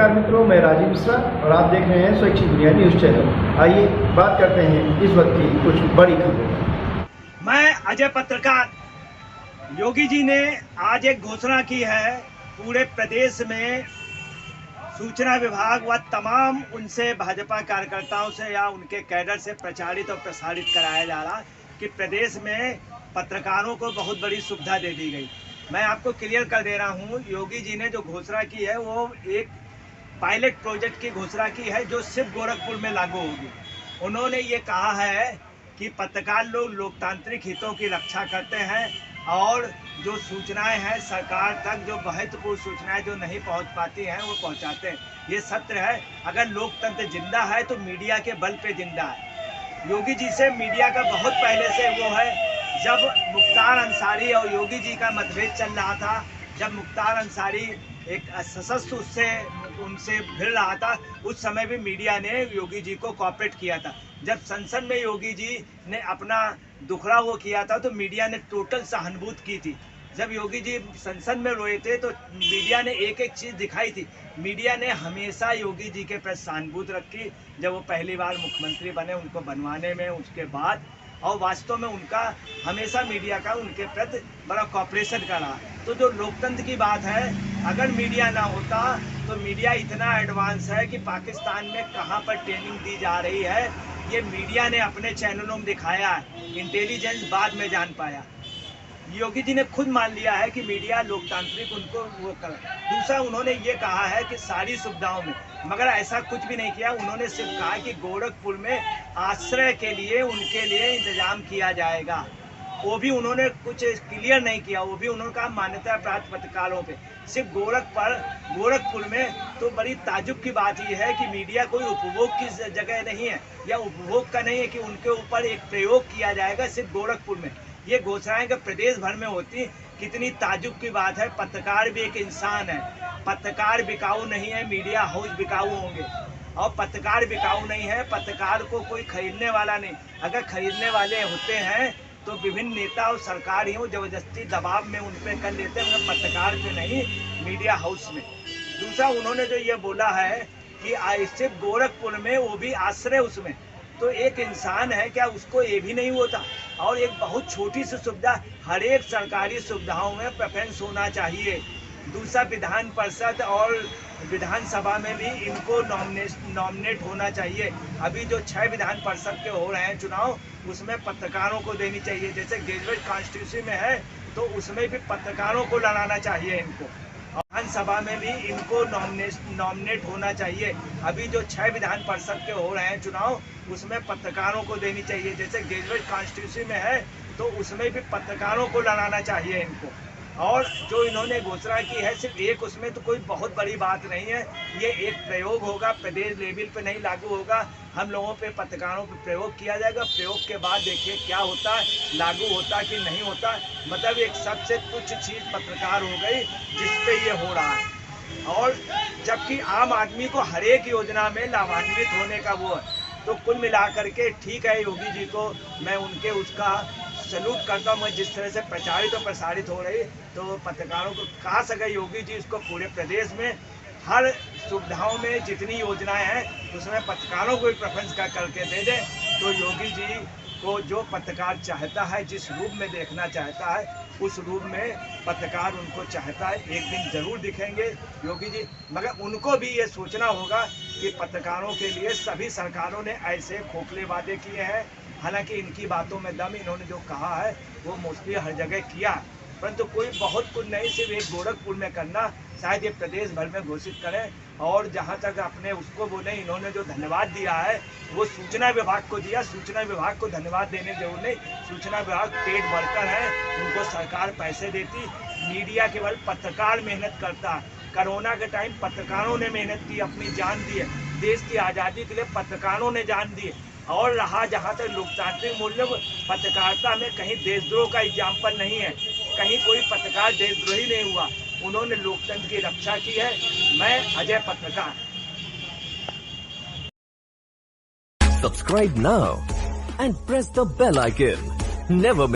नमस्कार मित्रों, मैं राजीव मिश्रा और आप देख रहे हैं स्वैच्छिक दुनिया न्यूज़ चैनल। आइए बात करते हैं इस वक्त की कुछ बड़ी खबरों। मैं अजय पत्रकार। योगी जी ने आज एक घोषणा की है, पूरे प्रदेश में सूचना विभाग व तमाम उनसे भाजपा कार्यकर्ताओं से या उनके कैडर से प्रचारित और प्रसारित कराया जा रहा कि प्रदेश में पत्रकारों को बहुत बड़ी सुविधा दे दी गई। मैं आपको क्लियर कर दे रहा हूँ, योगी जी ने जो घोषणा की है वो एक पायलट प्रोजेक्ट की घोषणा की है जो सिर्फ गोरखपुर में लागू होगी। उन्होंने ये कहा है कि पत्रकार लोग लोकतांत्रिक हितों की रक्षा करते हैं और जो सूचनाएं हैं सरकार तक, जो महत्वपूर्ण सूचनाएं जो नहीं पहुंच पाती हैं वो पहुंचाते हैं। ये सत्य है। अगर लोकतंत्र जिंदा है तो मीडिया के बल पे जिंदा है। योगी जी से मीडिया का बहुत पहले से वो है। जब मुख्तार अंसारी और योगी जी का मतभेद चल रहा था, जब मुख्तार अंसारी एक सशस्त्र उनसे भिड़ रहा था, उस समय भी मीडिया ने योगी जी को कोऑपरेट किया था। जब संसद में योगी जी ने अपना दुखड़ा वो किया था तो मीडिया ने टोटल सहानुभूति की थी। जब योगी जी संसद में रोए थे तो मीडिया ने एक एक चीज़ दिखाई थी। मीडिया ने हमेशा योगी जी के प्रति सहानुभूति रखी जब वो पहली बार मुख्यमंत्री बने, उनको बनवाने में, उसके बाद, और वास्तव में उनका हमेशा मीडिया का उनके प्रति बड़ा कॉपरेशन करा। तो जो लोकतंत्र की बात है, अगर मीडिया ना होता तो मीडिया इतना एडवांस है कि पाकिस्तान में कहाँ पर ट्रेनिंग दी जा रही है ये मीडिया ने अपने चैनलों में दिखाया है। इंटेलिजेंस बाद में जान पाया। योगी जी ने खुद मान लिया है कि मीडिया लोकतांत्रिक उनको वो कर। दूसरा, उन्होंने ये कहा है कि सारी सुविधाओं में, मगर ऐसा कुछ भी नहीं किया। उन्होंने सिर्फ कहा कि गोरखपुर में आश्रय के लिए उनके लिए इंतजाम किया जाएगा। वो भी उन्होंने कुछ क्लियर नहीं किया। वो भी उन्होंने कहा मान्यता प्राप्त पत्रकारों पे, सिर्फ गोरखपुर में। तो बड़ी ताजुब की बात यह है कि मीडिया कोई उपभोग की जगह नहीं है या उपभोग का नहीं है कि उनके ऊपर एक प्रयोग किया जाएगा सिर्फ गोरखपुर में। ये घोषणाएं कि प्रदेश भर में होती, कितनी ताजुब की बात है। पत्रकार भी एक इंसान है। पत्रकार बिकाऊ नहीं है, मीडिया हाउस बिकाऊ होंगे। और पत्रकार बिकाऊ नहीं है, पत्रकार को कोई खरीदने वाला नहीं। अगर खरीदने वाले होते हैं तो विभिन्न नेता और सरकार ही जबरदस्ती दबाव में उन पर कर लेते हैं, मगर पत्रकार पे नहीं, मीडिया हाउस में। दूसरा, उन्होंने जो ये बोला है कि सिर्फ गोरखपुर में, वो भी आश्रय उसमें, तो एक इंसान है क्या, उसको ये भी नहीं होता। और एक बहुत छोटी सी सुविधा, हर एक सरकारी सुविधाओं में प्रेफरेंस होना चाहिए। दूसरा, विधान परिषद और विधानसभा में भी इनको नॉमिनेट होना चाहिए। अभी जो 6 विधान परिषद के हो रहे हैं चुनाव, उसमें पत्रकारों को देनी चाहिए। जैसे ग्रेजुएट कॉन्स्टिट्यूंसी में है तो उसमें भी पत्रकारों को लड़ाना चाहिए इनको। विधानसभा में भी इनको नॉमिनेट होना चाहिए। अभी जो 6 विधान परिषद के हो रहे हैं चुनाव, उसमें पत्रकारों को देनी चाहिए। जैसे ग्रेजुएट कॉन्स्टिट्यूंसी में है तो उसमें भी पत्रकारों को लड़ाना चाहिए इनको। और जो इन्होंने घोषणा की है सिर्फ एक, उसमें तो कोई बहुत बड़ी बात नहीं है। ये एक प्रयोग होगा, प्रदेश लेवल पे नहीं लागू होगा। हम लोगों पे, पत्रकारों पे प्रयोग किया जाएगा। प्रयोग के बाद देखिए क्या होता है, लागू होता कि नहीं होता। मतलब एक सबसे तुच्छ चीज़ पत्रकार हो गई जिस पे ये हो रहा है। और जबकि आम आदमी को हर एक योजना में लाभान्वित होने का वो है। तो कुल मिलाकर के ठीक है, योगी जी को मैं उनके उसका सैल्यूट करता हूँ। जिस तरह से प्रचारित और प्रसारित हो रही, तो पत्रकारों को कहा सके योगी जी इसको पूरे प्रदेश में हर सुविधाओं में जितनी योजनाएं हैं उसमें पत्रकारों को भी प्रेफरेंस करके दे दें। तो योगी जी को जो पत्रकार चाहता है, जिस रूप में देखना चाहता है, उस रूप में पत्रकार उनको चाहता है। एक दिन जरूर दिखेंगे योगी जी, मगर उनको भी ये सोचना होगा कि पत्रकारों के लिए सभी सरकारों ने ऐसे खोखले वादे किए हैं। हालांकि इनकी बातों में दम, इन्होंने जो कहा है वो मोस्टली हर जगह किया, परंतु कोई बहुत कुछ नहीं, सिर्फ एक गोरखपुर में करना। शायद ये प्रदेश भर में घोषित करें। और जहाँ तक अपने उसको बोले, इन्होंने जो धन्यवाद दिया है वो सूचना विभाग को दिया। सूचना विभाग को धन्यवाद देने की जरूरत नहीं। सूचना विभाग पेड वर्कर है, उनको सरकार पैसे देती। मीडिया केवल पत्रकार मेहनत करता है। कोरोना के टाइम पत्रकारों ने मेहनत की, अपनी जान दी है। देश की आज़ादी के लिए पत्रकारों ने जान दी है। और रहा जहाँ तक लोकतांत्रिक मूल्य, पत्रकारिता में कहीं देशद्रोह का एग्जाम्पल नहीं है। कहीं कोई पत्रकार देशद्रोही नहीं हुआ। उन्होंने लोकतंत्र की रक्षा की है। मैं अजय पत्रकार। Subscribe now and press the bell icon. Never